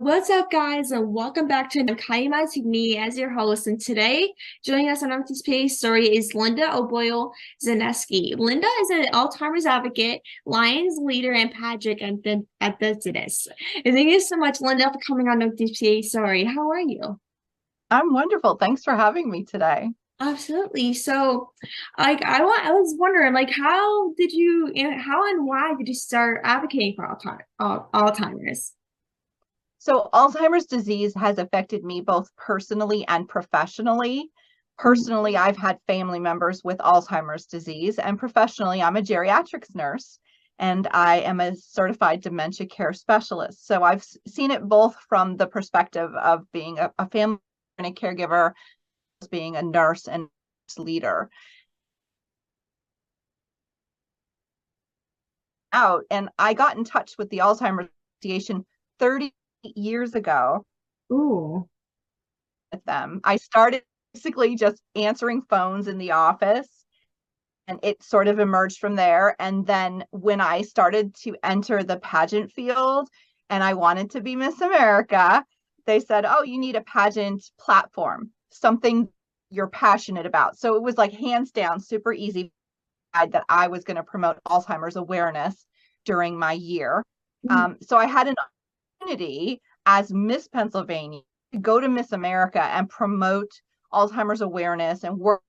What's up, guys, and welcome back to Kylie as your host. And today, joining us on Empty Space Story is Linda O'Boyle Zaneski. Linda is an Alzheimer's advocate, Lions leader, and pageant enthusiast. And thank you so much, Linda, for coming on Empty Space Story. How are you? I'm wonderful. Thanks for having me today. Absolutely. So, I was wondering, how did how and why did you start advocating for Alzheimer's? So, Alzheimer's disease has affected me both personally and professionally. Personally, I've had family members with Alzheimer's disease, and professionally, I'm a geriatrics nurse and I am a certified dementia care specialist. So, I've seen it both from the perspective of being a family and a caregiver, as being a nurse and leader. Out and I got in touch with the Alzheimer's Association 30 years ago Ooh. with them. I started basically just answering phones in the office, and it sort of emerged from there. And then when I started to enter the pageant field and I wanted to be Miss America, they said, "Oh, you need a pageant platform, something you're passionate about." So it was like hands down, super easy that I was going to promote Alzheimer's awareness during my year. So I had an opportunity as Miss Pennsylvania to go to Miss America and promote Alzheimer's awareness and work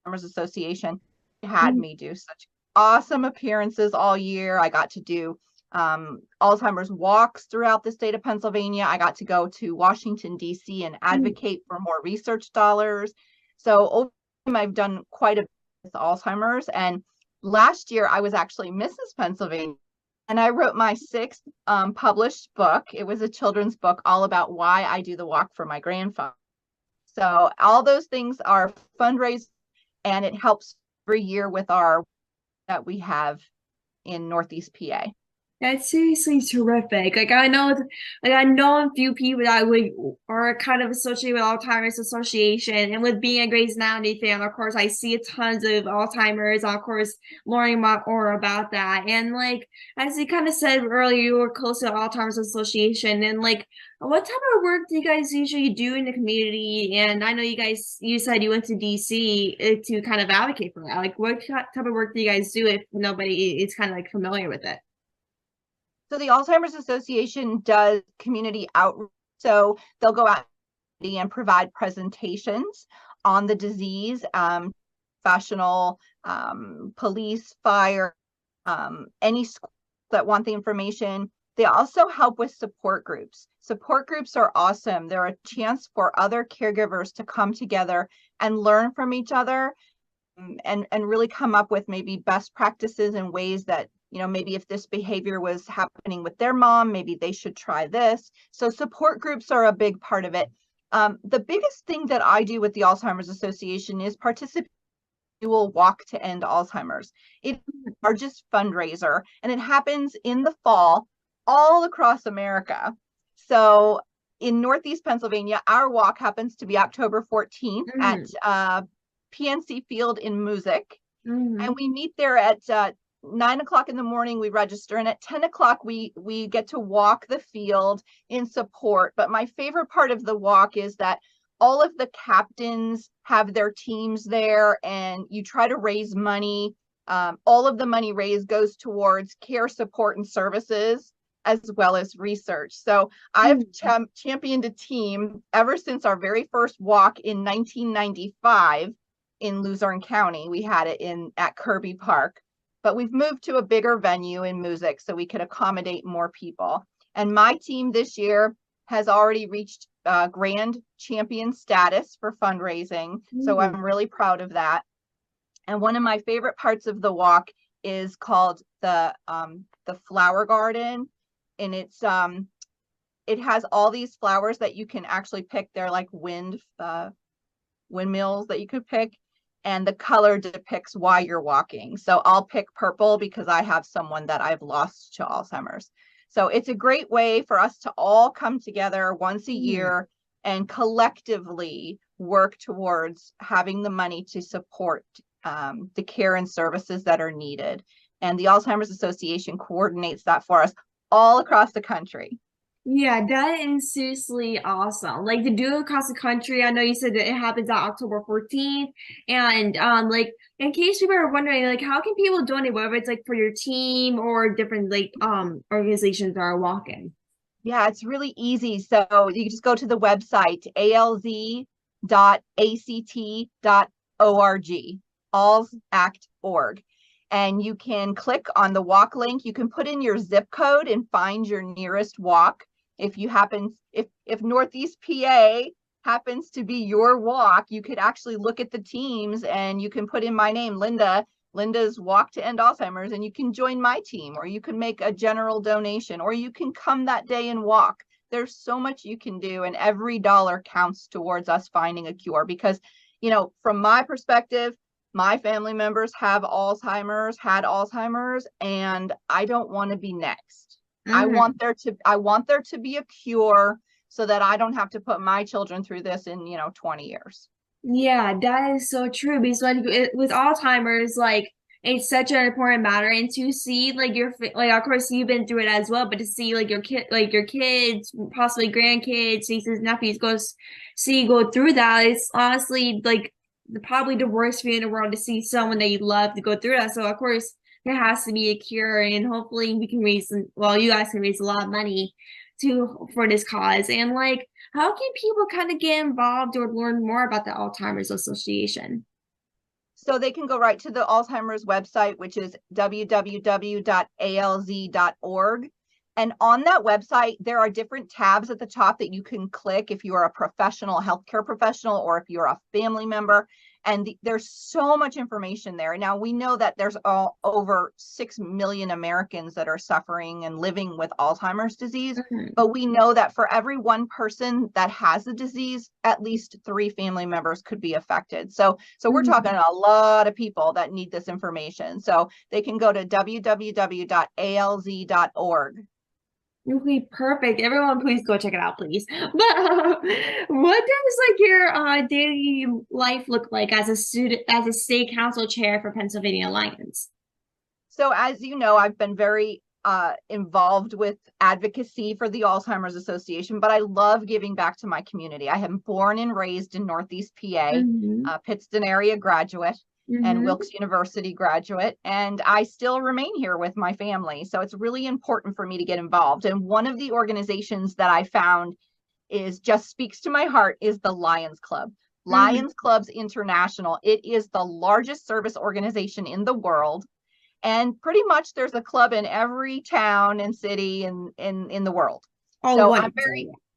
with Alzheimer's Association. It had me do such awesome appearances all year. I got to do Alzheimer's walks throughout the state of Pennsylvania. I got to go to Washington, D.C. and advocate for more research dollars. So over time, I've done quite a bit with Alzheimer's. And last year, I was actually Mrs. Pennsylvania. And I wrote my sixth published book. It was a children's book all about why I do the walk for my grandfather. So all those things are fundraisers, and it helps every year with our that we have in Northeast PA. That's seriously terrific. I know a few people that would are kind of associated with Alzheimer's Association, and with being a Grey's Anatomy fan, of course, I see tons of Alzheimer's. Of course, learning more about that, and as you kind of said earlier, you were close to the Alzheimer's Association, and what type of work do you guys usually do in the community? And I know you said you went to DC to kind of advocate for that. Like, what type of work do you guys do if nobody is kind of familiar with it? So the Alzheimer's Association does community outreach. So they'll go out and provide presentations on the disease, professional, police, fire, any school that want the information. They also help with support groups. Support groups are awesome. They're a chance for other caregivers to come together and learn from each other, and really come up with maybe best practices and ways that, maybe if this behavior was happening with their mom, maybe they should try this. So support groups are a big part of it. The biggest thing that I do with the Alzheimer's Association is participate annual walk to end Alzheimer's. It's the largest fundraiser, and it happens in the fall all across America. So in Northeast Pennsylvania, our walk happens to be October 14th at PNC Field in Moosic. And we meet there at 9 o'clock in the morning. We register, and at 10 o'clock we get to walk the field in support. But my favorite part of the walk is that all of the captains have their teams there, and you try to raise money. All of the money raised goes towards care, support, and services, as well as research. So I've championed a team ever since our very first walk in 1995 in Luzerne County. We had it at Kirby Park, but we've moved to a bigger venue in Moosic so we could accommodate more people. And my team this year has already reached grand champion status for fundraising. So I'm really proud of that. And one of my favorite parts of the walk is called the flower garden. And it has all these flowers that you can actually pick. They're like windmills that you could pick. And the color depicts why you're walking. So I'll pick purple because I have someone that I've lost to Alzheimer's. So it's a great way for us to all come together once a year and collectively work towards having the money to support the care and services that are needed. And the Alzheimer's Association coordinates that for us all across the country. Yeah, that is seriously awesome. Like to do it across the country. I know you said that it happens on October 14th. And like in case people are wondering, like how can people donate, whether it's like for your team or different like organizations that are walking? Yeah, it's really easy. So you can just go to the website, alz.act.org, allsact.org. And you can click on the walk link. You can put in your zip code and find your nearest walk. If Northeast PA happens to be your walk, you could actually look at the teams and you can put in my name, Linda's Walk to End Alzheimer's, and you can join my team, or you can make a general donation, or you can come that day and walk. There's so much you can do, and every dollar counts towards us finding a cure. Because, from my perspective, my family members had Alzheimer's, and I don't want to be next. I want there to be a cure so that I don't have to put my children through this in, 20 years. Yeah, that is so true because like with Alzheimer's, like it's such an important matter, and to see like like of course you've been through it as well, but to see like your kids, possibly grandkids, nieces, nephews see you go through that, it's honestly like probably the worst feeling in the world to see someone that you love to go through that. So of course there has to be a cure, and hopefully we can you guys can raise a lot of money to for this cause, and like. How can people kind of get involved or learn more about the Alzheimer's Association? So they can go right to the Alzheimer's website, which is www.alz.org. And on that website, there are different tabs at the top that you can click if you are a professional, healthcare professional, or if you're a family member. And there's so much information there. Now, we know that there's over 6 million Americans that are suffering and living with Alzheimer's disease. Mhm. But we know that for every one person that has the disease, at least 3 family members could be affected. So we're talking a lot of people that need this information. So they can go to www.alz.org. Okay, perfect. Everyone, please go check it out, please. But what does like your daily life look like as a student, as a state council chair for Pennsylvania Alliance? So as you know, I've been very involved with advocacy for the Alzheimer's Association, but I love giving back to my community. I am born and raised in Northeast PA, Mm-hmm. Pittston area graduate and Mm-hmm. Wilkes University graduate, and I still remain here with my family. So it's really important for me to get involved. And one of the organizations that I found just speaks to my heart is the Lions Club. Mm-hmm. Lions Clubs International. It is the largest service organization in the world. And pretty much there's a club in every town and city in the world. Oh, So what?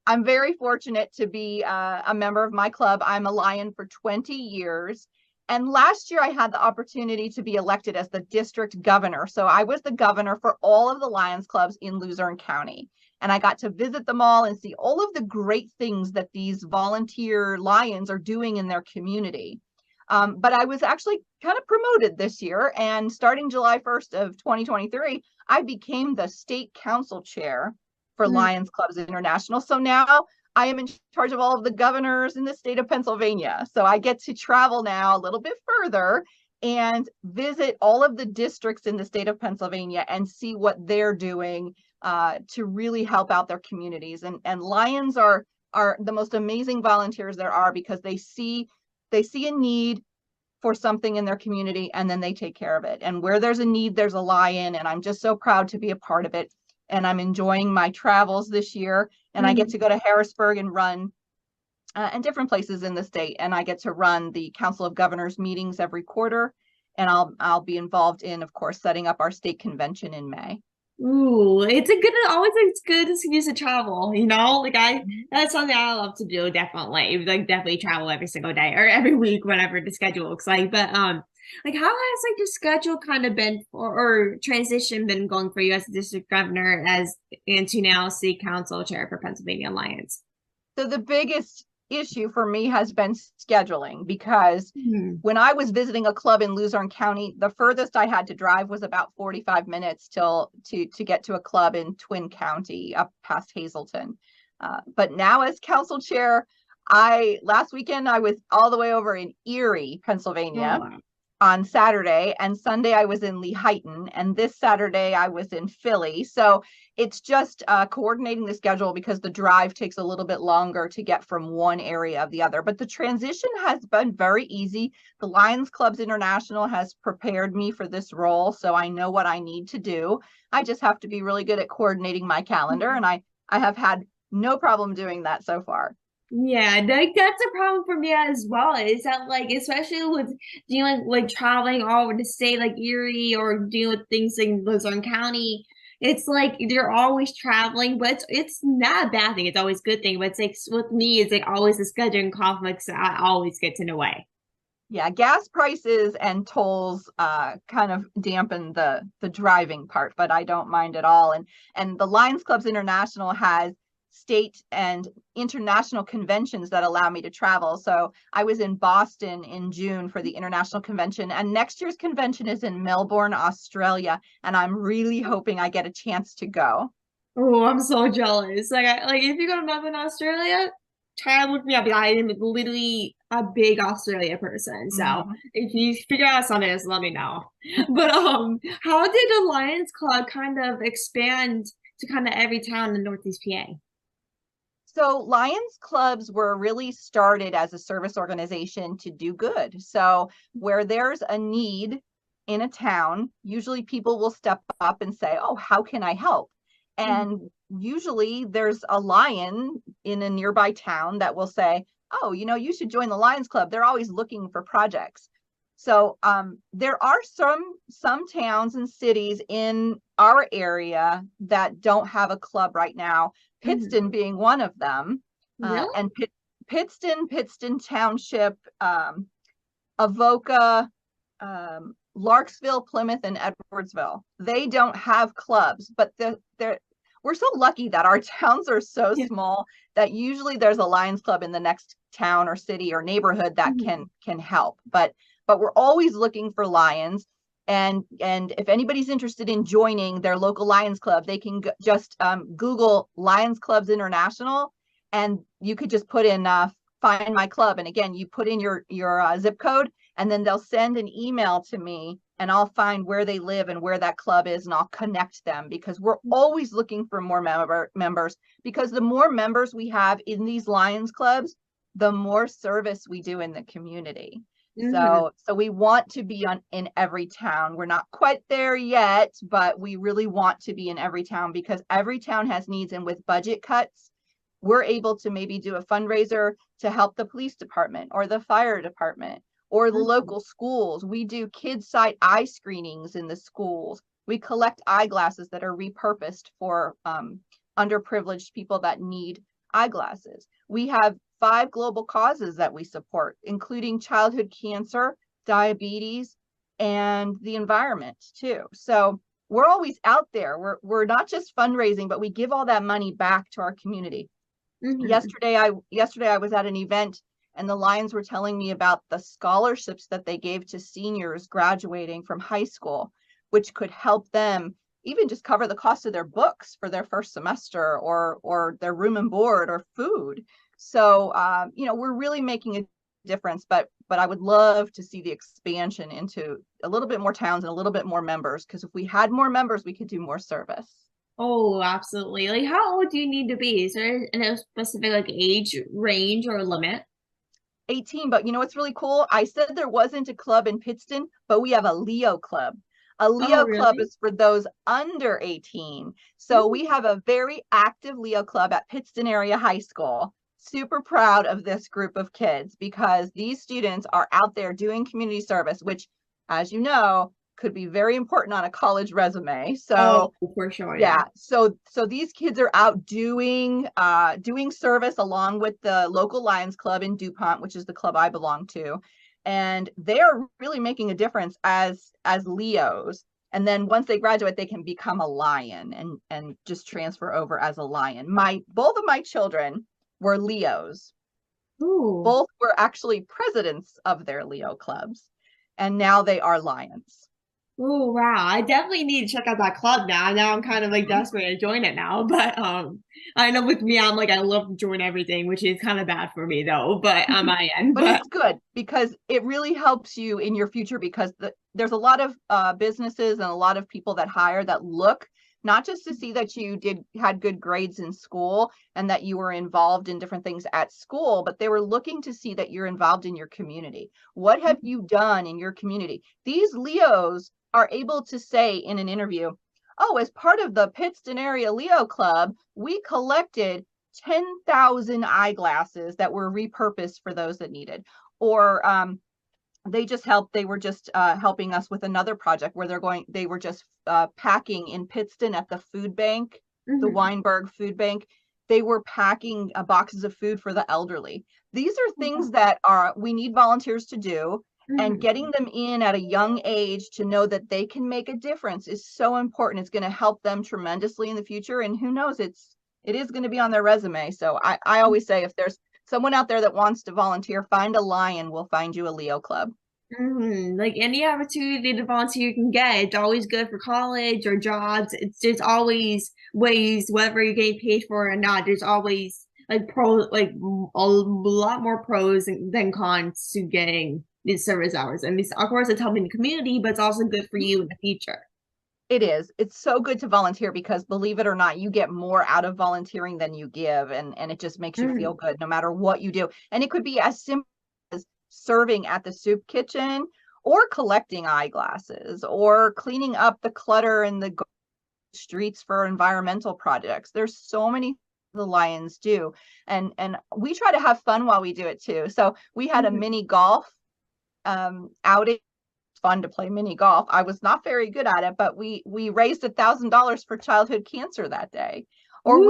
I'm very fortunate to be a member of my club. I'm a Lion for 20 years. And last year I had the opportunity to be elected as the district governor. So I was the governor for all of the Lions clubs in Luzerne County. And I got to visit them all and see all of the great things that these volunteer Lions are doing in their community. But I was actually kind of promoted this year, and starting July 1st of 2023, I became the state council chair for Mm-hmm. Lions Clubs International. So now I am in charge of all of the governors in the state of Pennsylvania. So I get to travel now a little bit further and visit all of the districts in the state of Pennsylvania and see what they're doing to really help out their communities. And Lions are the most amazing volunteers there are, because they see a need for something in their community, and then they take care of it. And where there's a need, there's a Lion, and I'm just so proud to be a part of it. And I'm enjoying my travels this year, and I get to go to Harrisburg and run and different places in the state, and I get to run the Council of Governors meetings every quarter, and I'll be involved in, of course, setting up our state convention in May. Ooh, it's good excuse to travel, Like that's something I love to do, definitely. Like definitely travel every single day or every week, whatever the schedule looks like. But like how has like your schedule kind of been or transition been going for you as a district governor as into now state council chair for Pennsylvania Alliance? So the biggest issue for me has been scheduling, because when I was visiting a club in Luzerne County, the furthest I had to drive was about 45 minutes to get to a club in Twin County up past Hazleton. But now as council chair, last weekend I was all the way over in Erie, Oh, Pennsylvania. wow. on Saturday, and Sunday I was in Lehighton, and this Saturday I was in Philly. So it's just coordinating the schedule because the drive takes a little bit longer to get from one area of the other. But the transition has been very easy. The Lions Clubs International has prepared me for this role, so I know what I need to do. I just have to be really good at coordinating my calendar, and I have had no problem doing that so far. Yeah, like that's a problem for me as well. Is that like especially with dealing like traveling all over the state like Erie or dealing with things in Luzerne County, it's like you're always traveling, but it's not a bad thing. It's always a good thing. But it's like with me, it's like always the scheduling conflicts that I always get in the way. Yeah, gas prices and tolls kind of dampen the driving part, but I don't mind at all. And the Lions Clubs International has state and international conventions that allow me to travel. So I was in Boston in June for the international convention, and next year's convention is in Melbourne, Australia, and I'm really hoping I get a chance to go. Oh, I'm so jealous. Like if you go to Melbourne, Australia, try and look me up. I am literally a big Australia person. So Mhm. if you figure out something, just let me know. But how did the Lions Club kind of expand to kind of every town in Northeast PA? So Lions Clubs were really started as a service organization to do good. So where there's a need in a town, usually people will step up and say, "Oh, how can I help?" Mhm. And usually there's a lion in a nearby town that will say, "Oh, you should join the Lions Club. They're always looking for projects." So there are some towns and cities in our area that don't have a club right now, Mhm. Pittston being one of them. Really? And Pittston Township, Avoca, Larksville, Plymouth, and Edwardsville. They don't have clubs, but we're so lucky that our towns are so Yeah. small that usually there's a Lions Club in the next town or city or neighborhood that Mhm. can help. But we're always looking for lions. And if anybody's interested in joining their local Lions Club, they can just Google Lions Clubs International, and you could just put in find my club. And again, you put in your zip code, and then they'll send an email to me, and I'll find where they live and where that club is, and I'll connect them, because we're always looking for more members, because the more members we have in these Lions Clubs, the more service we do in the community. Mhm. So we want to be in every town. We're not quite there yet, but we really want to be in every town, because every town has needs. And with budget cuts, we're able to maybe do a fundraiser to help the police department or the fire department or the Mhm. local schools. We do kids site eye screenings in the schools. We collect eyeglasses that are repurposed for underprivileged people that need eyeglasses. We have 5 global causes that we support, including childhood cancer, diabetes, and the environment too. So we're always out there. We're not just fundraising, but we give all that money back to our community. Mhm. Yesterday I was at an event, and the Lions were telling me about the scholarships that they gave to seniors graduating from high school, which could help them even just cover the cost of their books for their first semester, or their room and board or food. So we're really making a difference, but I would love to see the expansion into a little bit more towns and a little bit more members, because if we had more members, we could do more service. Oh, absolutely. Like, how old do you need to be? Is there a specific like age range or limit? 18. But you know what's really cool? I said there wasn't a club in Pittston, but we have a Leo club. A Oh, Leo club really? is for those under 18. So we Ooh. have a very active Leo club at Pittston Area High School. Super proud of this group of kids, because these students are out there doing community service, which, as you know, could be very important on a college resume. Oh, So for sure, yeah. yeah, so these kids are out doing service along with the local Lions Club in DuPont, which is the club I belong to, and they are really making a difference as Leos. And then once they graduate, they can become a lion and just transfer over as a lion. My Both of my children were Leos. Ooh. Both were actually presidents of their Leo clubs, and now they are lions. Oh wow. I definitely need to check out that club now. Now I'm kind of like Mhm. desperate to join it now. But I know with me I'm like I love to join everything, which is kind of bad for me though, but on my end. But But it's good because it really helps you in your future because there's a lot of businesses and a lot of people that hire that look not just to see that you had good grades in school and that you were involved in different things at school, but they were looking to see that you're involved in your community. What have you done in your community? These Leos are able to say in an interview, oh, as part of the Pittston area Leo Club, we collected 10,000 eyeglasses that were repurposed for those that needed. Or they were just helping us with another project where they were just packing in Pittston at the food bank, the mhm. Weinberg food bank. They were packing boxes of food for the elderly. These are things that we need volunteers to do. And Mhm. getting them in at a young age to know that they can make a difference is so important. It's going to help them tremendously in the future. And who knows, it is going to be on their resume. So I always say if there's someone out there that wants to volunteer, find a lion, we'll find you a Leo club. Like any opportunity to volunteer you can get, it's always good for college or jobs. It's just always ways, whether you're getting paid for it or not, there's always like a lot more pros than cons to getting these service hours. And this, of course, it's helping the community, but it's also good for you in the future. It is. It's so good to volunteer because believe it or not, you get more out of volunteering than you give. And it just makes you feel Mm. good no matter what you do. And it could be as simple as serving at the soup kitchen or collecting eyeglasses or cleaning up the clutter in the streets for environmental projects. There's so many the Lions do. And we try to have fun while we do it too. So we had a Mhm. mini golf outing. Fun to play mini golf. I was not very good at it, but we raised $1,000 for childhood cancer that day. Or Ooh.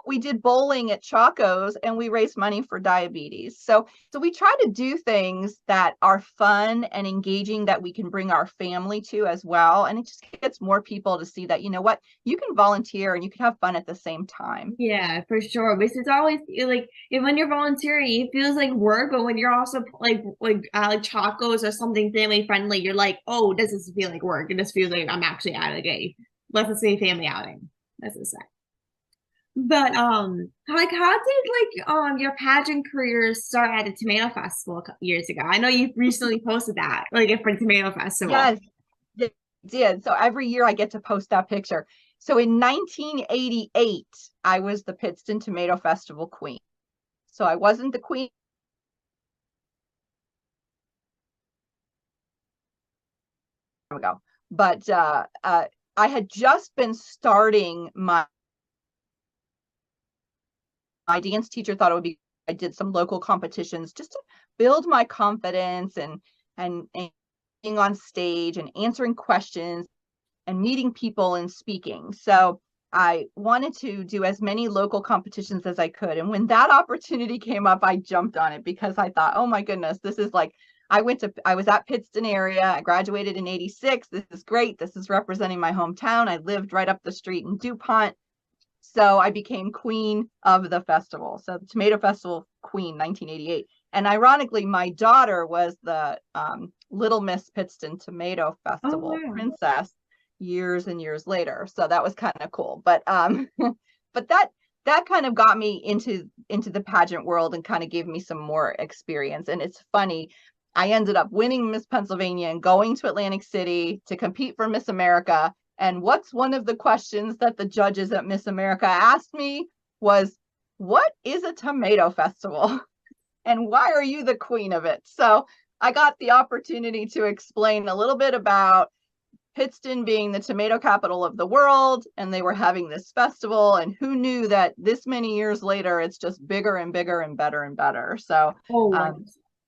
we did bowling at Chaco's and we raised money for diabetes. So we try to do things that are fun and engaging that we can bring our family to as well. And it just gets more people to see that, you know what, you can volunteer and you can have fun at the same time. Yeah, for sure. Because it's always like when you're volunteering, it feels like work, but when you're also like tacos or something family friendly, you're like, oh, this doesn't feel like work. It just feels like I'm actually at a let's say family outing. That's a say. But like how did your pageant career start at the Tomato Festival years ago? I know you recently posted that, like for Tomato Festival. Yes, it did. So every year I get to post that picture. So in 1988, I was the Pittston Tomato Festival queen. So I wasn't the queen ago, but I had just been starting my dance teacher thought it would be. I did some local competitions just to build my confidence and being on stage and answering questions and meeting people and speaking. So I wanted to do as many local competitions as I could. And when that opportunity came up, I jumped on it because I thought, oh my goodness, this is like, I was at Pittston area. I graduated in 86. This is great. This is representing my hometown. I lived right up the street in DuPont. So I became queen of the festival. So the Tomato Festival Queen, 1988. And ironically, my daughter was the Little Miss Pittston Tomato Oh Festival wow. princess years and years later. So that was kind of cool. But but that kind of got me into the pageant world and kind of gave me some more experience. And it's funny, I ended up winning Miss Pennsylvania and going to Atlantic City to compete for Miss America. And what's one of the questions that the judges at Miss America asked me was, what is a tomato festival? And why are you the queen of it? So I got the opportunity to explain a little bit about Pittston being the tomato capital of the world, and they were having this festival. And who knew that this many years later, it's just bigger and bigger and better and better. So Oh wow.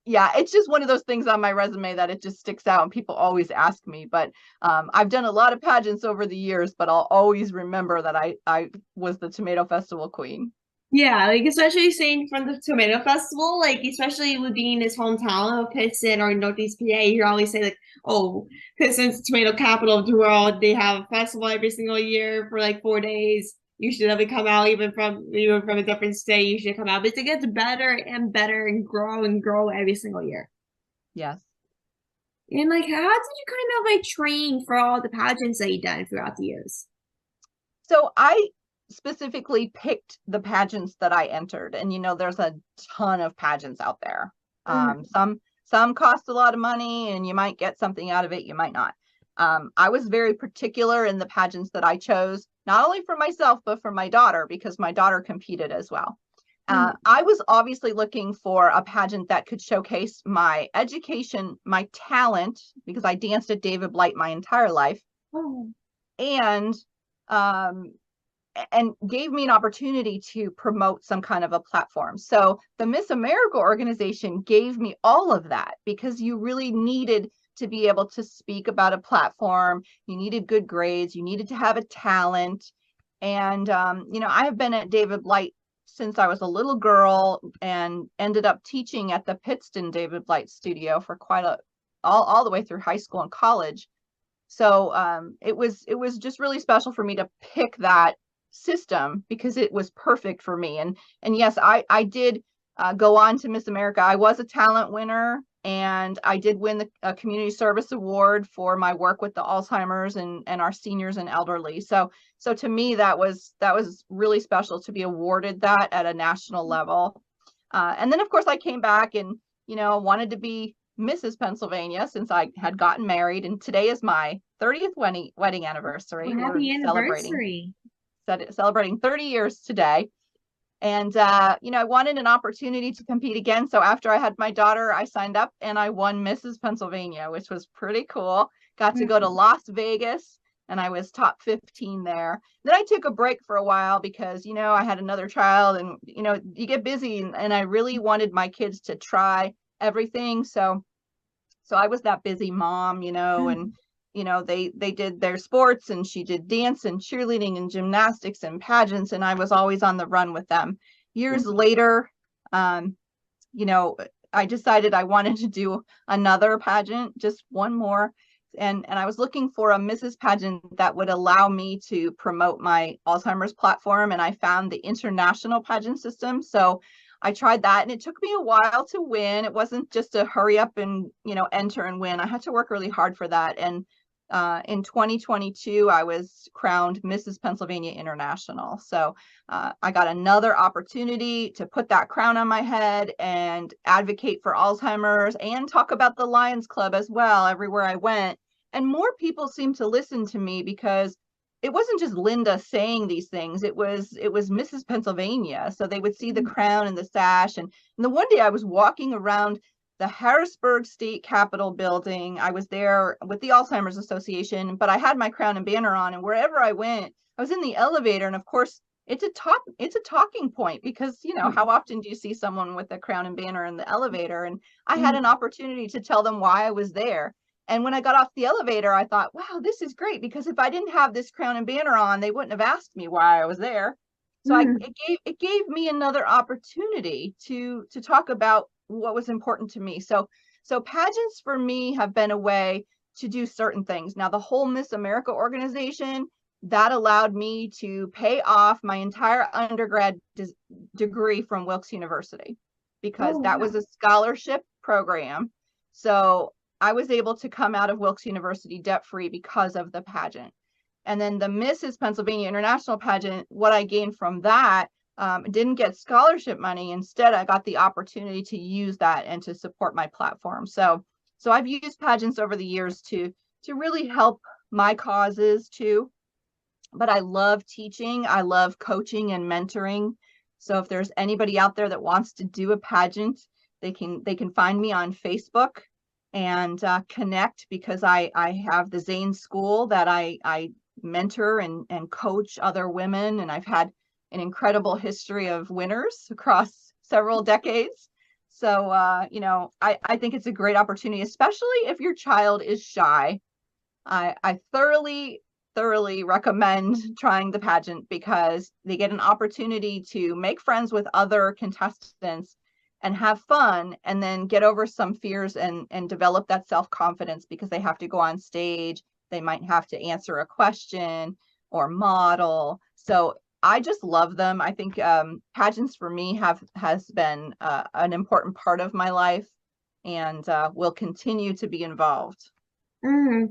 yeah, it's just one of those things on my resume that it just sticks out and people always ask me. But I've done a lot of pageants over the years, but I'll always remember that I was the Tomato Festival queen. Yeah, like especially saying from the Tomato Festival, like especially with being his hometown of Pittston or Northeast PA, you always say like, oh, Pittston's the tomato capital of the world. They have a festival every single year for like 4 days. You should have come out even from a different state. You should come out, but it gets better and better and grow every single year. Yes. And like, how did you kind of like train for all the pageants that you done throughout the years? So I specifically picked the pageants that I entered, and there's a ton of pageants out there. Mhm. Some cost a lot of money, and you might get something out of it, you might not. I was very particular in the pageants that I chose, not only for myself but for my daughter, because my daughter competed as well. Mhm. I was obviously looking for a pageant that could showcase my education, my talent, because I danced at David Blight my entire life, Oh. and um, and gave me an opportunity to promote some kind of a platform. So the Miss America organization gave me all of that, because you really needed to be able to speak about a platform. You needed good grades. You needed to have a talent. And, I have been at David Blight since I was a little girl, and ended up teaching at the Pittston David Blight studio for all the way through high school and college. So it was just really special for me to pick that system, because it was perfect for me. And yes, I did go on to Miss America. I was a talent winner, and I did win the community service award for my work with the Alzheimer's and our seniors and elderly. So to me, that was really special to be awarded that at a national level. And then of course I came back and wanted to be Mrs. Pennsylvania, since I had gotten married, and today is my 30th wedding Well, anniversary. We're happy anniversary. celebrating 30 years today. And I wanted an opportunity to compete again. So after I had my daughter, I signed up and I won Mrs. Pennsylvania, which was pretty cool. Got to go to Mhm. Las Vegas, and I was top 15 there. Then I took a break for a while because I had another child, and you get busy, and I really wanted my kids to try everything. So I was that busy mom, and Mhm. they did their sports, and she did dance and cheerleading and gymnastics and pageants, and I was always on the run with them. Years Mhm. later, um, you know, I decided I wanted to do another pageant, just one more. And I was looking for a Mrs. Pageant that would allow me to promote my Alzheimer's platform. And I found the international pageant system. So I tried that, and it took me a while to win. It wasn't just a hurry up and, enter and win. I had to work really hard for that. And in 2022, I was crowned Mrs. Pennsylvania International. So I got another opportunity to put that crown on my head and advocate for Alzheimer's and talk about the Lions Club as well everywhere I went. And more people seemed to listen to me, because it wasn't just Linda saying these things. It was Mrs. Pennsylvania. So they would see the crown and the sash. And the one day I was walking around the Harrisburg State Capitol building. I was there with the Alzheimer's Association, but I had my crown and banner on, and wherever I went, I was in the elevator, and of course it's a talking point, because how often do you see someone with a crown and banner in the elevator? And I had an Mhm. opportunity to tell them why I was there. And when I got off the elevator, I thought, wow, this is great, because if I didn't have this crown and banner on, they wouldn't have asked me why I was there. So Mhm. it gave me another opportunity to talk about what was important to me. So pageants for me have been a way to do certain things. Now the whole Miss America organization, that allowed me to pay off my entire undergrad degree from Wilkes University, because Oh, that was wow. a scholarship program. So I was able to come out of Wilkes University debt free because of the pageant. And then the Mrs. Pennsylvania International pageant, what I gained from that, didn't get scholarship money. Instead, I got the opportunity to use that and to support my platform. So I've used pageants over the years to really help my causes too. But I love teaching. I love coaching and mentoring. So if there's anybody out there that wants to do a pageant, they can find me on Facebook and connect, because I have the Zane School that I mentor and coach other women, and I've had an incredible history of winners across several decades. So I think it's a great opportunity, especially if your child is shy. I thoroughly recommend trying the pageant, because they get an opportunity to make friends with other contestants and have fun, and then get over some fears and develop that self-confidence, because they have to go on stage. They might have to answer a question or model. So I just love them. I think pageants for me has been an important part of my life. and will continue to be involved.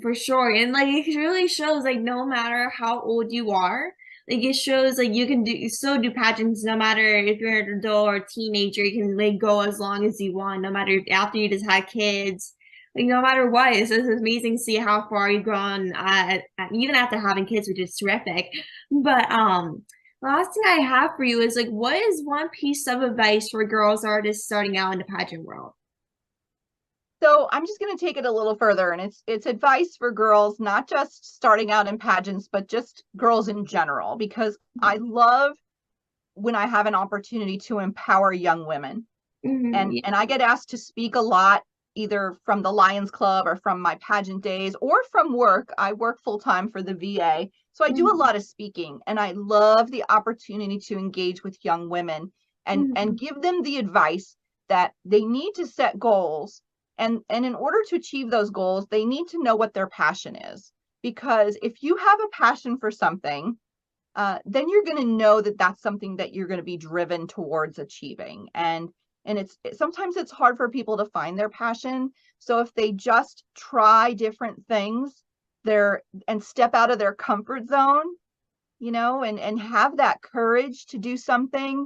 For sure. And like it really shows like no matter how old you are, like it shows like you can do pageants no matter if you're an adult or a teenager, you can like go as long as you want, no matter if after you just had kids. Like no matter what, it's amazing to see how far you've gone even after having kids, which is terrific. But last thing I have for you is like what is one piece of advice for girls artists starting out in the pageant world? So I'm just going to take it a little further, and it's advice for girls, not just starting out in pageants, but just girls in general, because I love when I have an opportunity to empower young women. Yeah. And I get asked to speak a lot, either from the Lions Club or from my pageant days or from work. I work full time for the VA. So I do a lot of speaking, and I love the opportunity to engage with young women and give them the advice that they need to set goals. And in order to achieve those goals, they need to know what their passion is. Because if you have a passion for something, then you're going to know that that's something that you're going to be driven towards achieving. And sometimes it's hard for people to find their passion. So if they just try different things and step out of their comfort zone, and have that courage to do something,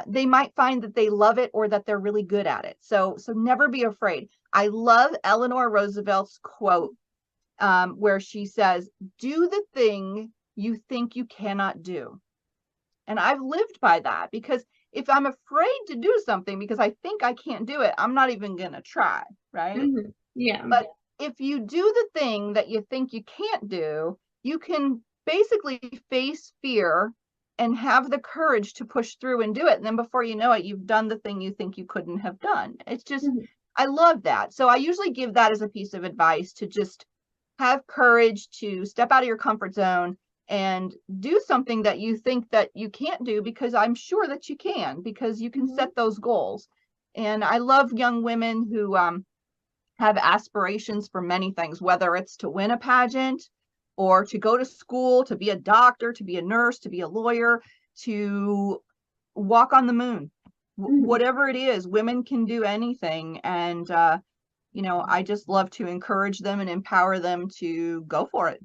they might find that they love it or that they're really good at it. So never be afraid. I love Eleanor Roosevelt's quote, where she says, "Do the thing you think you cannot do." And I've lived by that, because if I'm afraid to do something because I think I can't do it, I'm not even going to try, right? Yeah. But if you do the thing that you think you can't do, you can basically face fear and have the courage to push through and do it. And then before you know it, you've done the thing you think you couldn't have done. It's just, I love that. So I usually give that as a piece of advice, to just have courage to step out of your comfort zone and do something that you think that you can't do, because I'm sure that you can, because you can set those goals. And I love young women who have aspirations for many things, whether it's to win a pageant or to go to school, to be a doctor, to be a nurse, to be a lawyer, to walk on the moon. Whatever it is, women can do anything. And, I just love to encourage them and empower them to go for it.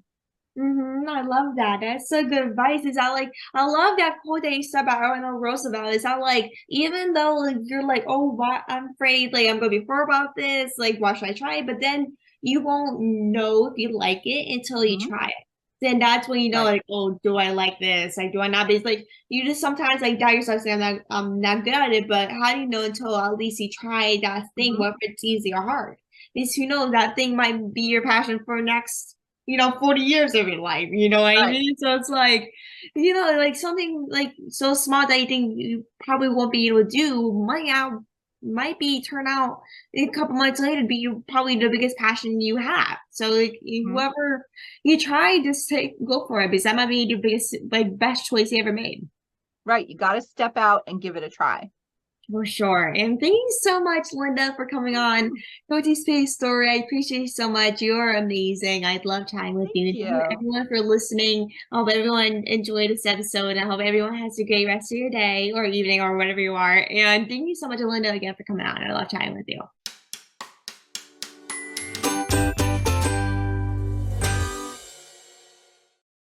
I love that. That's so good advice. Is that like I love that quote that you said about Eleanor Roosevelt. Is that like even though like you're like, oh, why I'm afraid, like I'm gonna be poor about this, like why should I try it? But then you won't know if you like it until you try it. Then that's when you know, Right. like, oh, do I like this? Like, do I not? But it's like you just sometimes like doubt yourself, saying I'm not good at it. But how do you know until at least you try that thing, whether it's easy or hard? Because who knows, that thing might be your passion for next 40 years of your life, you know what I Right. mean? So it's like, like something like so small that you think you probably won't be able to do might be turn out a couple months later to be probably the biggest passion you have. So like Mhm. whoever you try, just go for it, because that might be the biggest like best choice you ever made. Right. You got to step out and give it a try. For sure. And thank you so much, Linda, for coming on Coty Space Story. I appreciate you so much. You're amazing. I'd love chatting with Thank you. And thank you you. everyone for listening. I hope everyone enjoyed this episode. I hope everyone has a great rest of your day or evening or whatever you are. And thank you so much, Linda, again for coming on. I love chatting with you.